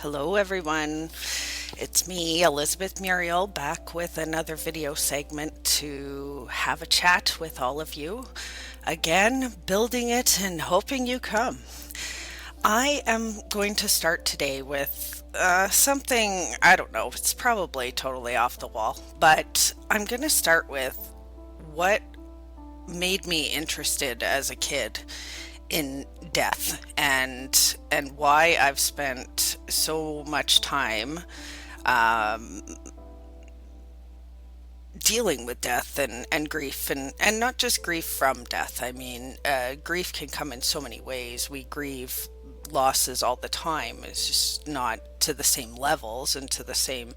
Hello, everyone. It's me, Elizabeth Muriel, back with another video segment to have a chat with all of you. Again, building it and hoping you come. I am going to start today with something, I don't know, it's probably totally off the wall, but I'm going to start with what made me interested as a kid in death and why I've spent so much time um, dealing with death and grief and not just grief from death. I mean, grief can come in so many ways. We grieve losses all the time. It's just not to the same levels and to the same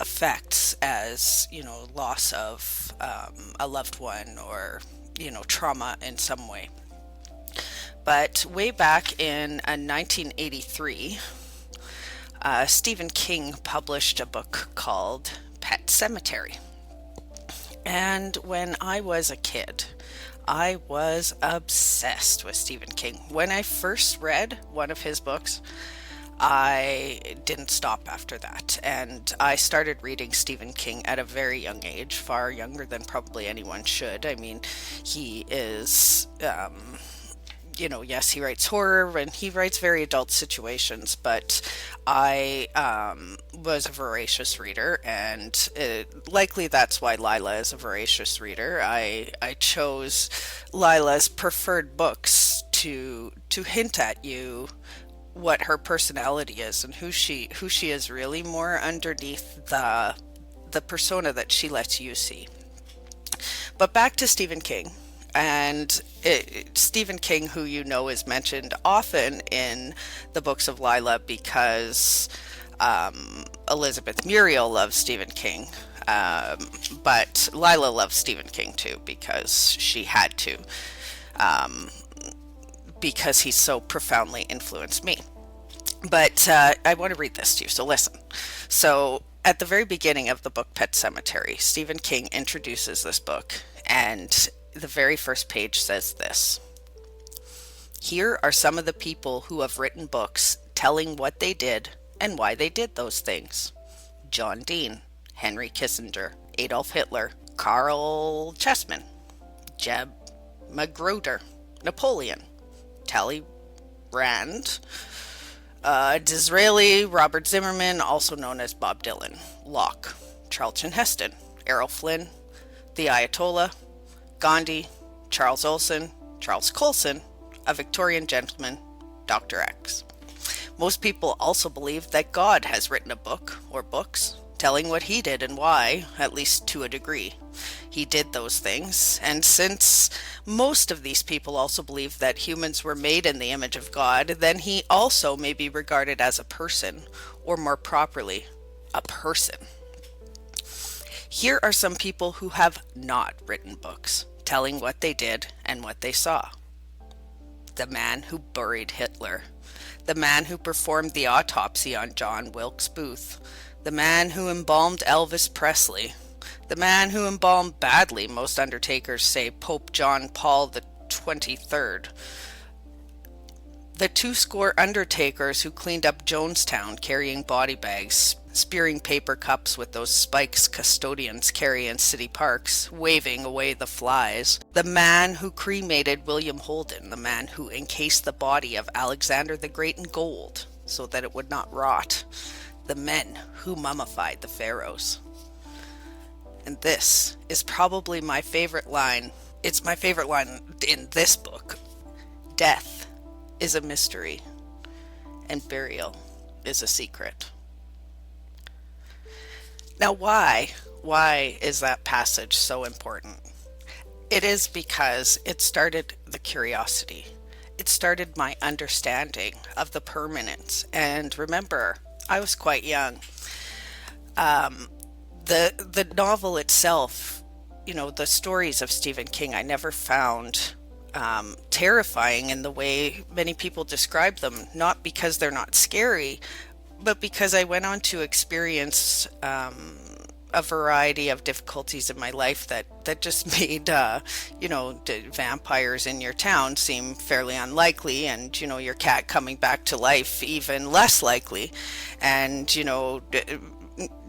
effects as, loss of a loved one or, trauma in some way. But way back in 1983, Stephen King published a book called Pet Sematary. And when I was a kid, I was obsessed with Stephen King. When I first read one of his books, I didn't stop after that. And I started reading Stephen King at a very young age, far younger than probably anyone should. I mean, he is yes, he writes horror and he writes very adult situations, but I was a voracious reader, and likely that's why Lila is a voracious reader. I chose Lila's preferred books to hint at you what her personality is and who she is really, more underneath the persona that she lets you see. But back to Stephen King. And Stephen King, who is mentioned often in the books of Lila because Elizabeth Muriel loves Stephen King. But Lila loves Stephen King too because she had to, because he's so profoundly influenced me. But I want to read this to you, so listen. So at the very beginning of the book Pet Sematary, Stephen King introduces this book, and the very first page says this: "Here are some of the people who have written books telling what they did and why they did those things. John Dean, Henry Kissinger, Adolf Hitler, Carl Chessman, Jeb Magruder, Napoleon, Talleyrand, Disraeli, Robert Zimmerman, also known as Bob Dylan, Locke, Charlton Heston, Errol Flynn, the Ayatollah, Gandhi, Charles Olson, Charles Colson, a Victorian gentleman, Dr. X. Most people also believe that God has written a book or books telling what he did and why, at least to a degree. He did those things, and since most of these people also believe that humans were made in the image of God, then he also may be regarded as a person, or more properly, a person. Here are some people who have not written books telling what they did and what they saw. The man who buried Hitler, the man who performed the autopsy on John Wilkes Booth, the man who embalmed Elvis Presley, the man who embalmed badly, most undertakers say, Pope John Paul the 23rd, the 200 undertakers who cleaned up Jonestown carrying body bags, spearing paper cups with those spikes custodians carry in city parks, waving away the flies, the man who cremated William Holden, the man who encased the body of Alexander the Great in gold so that it would not rot, the men who mummified the pharaohs." And this is probably my favorite line. It's my favorite line in this book. "Death is a mystery, and burial is a secret." Now, why is that passage so important? It is because it started the curiosity. It started my understanding of the permanence. And remember, I was quite young. The novel itself, the stories of Stephen King, I never found terrifying in the way many people describe them, not because they're not scary, but because I went on to experience a variety of difficulties in my life that just made vampires in your town seem fairly unlikely, and your cat coming back to life even less likely, and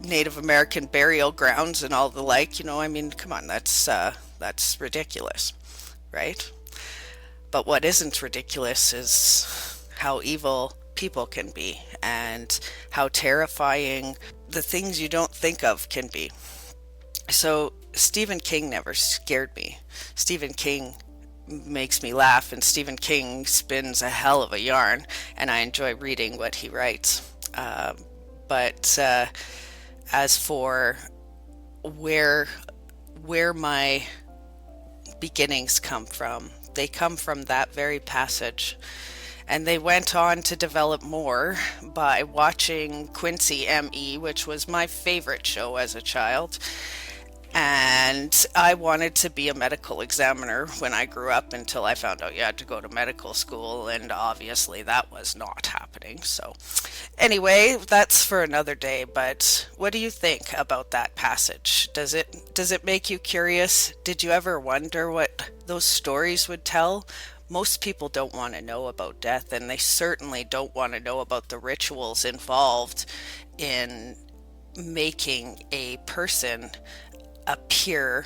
Native American burial grounds and all the like. I mean, come on, that's ridiculous, right? But what isn't ridiculous is how evil people can be, and how terrifying the things you don't think of can be. So Stephen King never scared me. Stephen King makes me laugh, and Stephen King spins a hell of a yarn, and I enjoy reading what he writes. But as for where my beginnings come from, they come from that very passage. And they went on to develop more by watching Quincy M.E., which was my favorite show as a child. And I wanted to be a medical examiner when I grew up, until I found out you had to go to medical school, and obviously that was not happening. So anyway, that's for another day. But what do you think about that passage? Does it make you curious? Did you ever wonder what those stories would tell? Most people don't want to know about death, and they certainly don't want to know about the rituals involved in making a person appear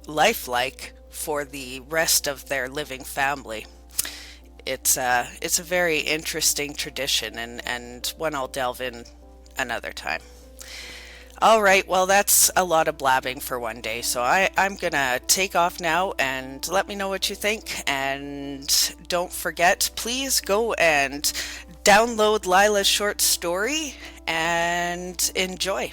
lifelike for the rest of their living family. It's a very interesting tradition, and one I'll delve in another time. All right, well, that's a lot of blabbing for one day, so I'm gonna take off now, and let me know what you think. And don't forget, please go and download Lila's short story and enjoy.